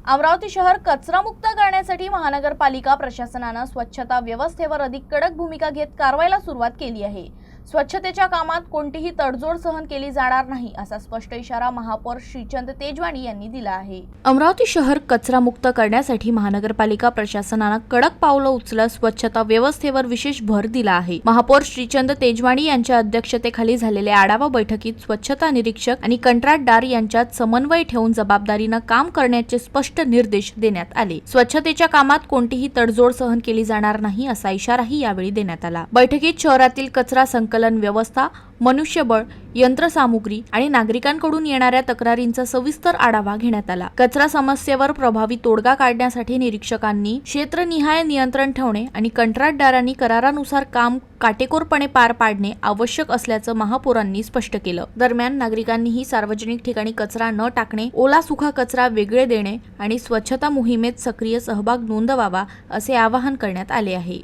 अमरावती शहर कचरामुक्त करण्यासाठी महानगरपालिका प्रशासनाने स्वच्छता व्यवस्थेवर अधिक कडक भूमिका घेत कारवाईला सुरुवात केली आहे। स्वच्छतेच्या कामात कोणतीही तडजोड सहन केली जाणार नाही असा स्पष्ट इशारा महापौर श्रीचंद तेजवाणी यांनी दिला आहे। अमरावती शहर कचरामुक्त करण्यासाठी महानगरपालिका प्रशासनाने कडक पावलं उचलत स्वच्छता व्यवस्थेवर विशेष भर दिला आहे। महापौर श्रीचंद तेजवाणी यांच्या अध्यक्षतेखाली झालेल्या आढावा बैठकीत स्वच्छता निरीक्षक आणि कंत्राटदार यांच्यात समन्वय ठेवून जबाबदारीने काम करण्याचे स्पष्ट निर्देश देण्यात आले। स्वच्छतेच्या कामात कोणतीही तडजोड सहन केली जाणार नाही असा इशाराही यावेळी देण्यात आला। बैठकीत शहरातील कचरा संकलन व्यवस्था, मनुष्यबळ, यंत्रसामुग्री आणि नागरिकांकडून येणाऱ्या तक्रारींचा सविस्तर आढावा घेण्यात आला। कचरा समस्येवर प्रभावी तोडगा काढण्यासाठी निरीक्षकांनी क्षेत्रनिहाय नियंत्रण ठेवणे आणि कंत्राटदारांनी करारानुसार काम काटेकोरपणे पार पाडणे आवश्यक असल्याचं महापौरांनी स्पष्ट केलं। दरम्यान नागरिकांनीही सार्वजनिक ठिकाणी कचरा न टाकणे, ओला सुखा कचरा वेगळे देणे आणि स्वच्छता मोहिमेत सक्रिय सहभाग नोंदवावा असे आवाहन करण्यात आले आहे।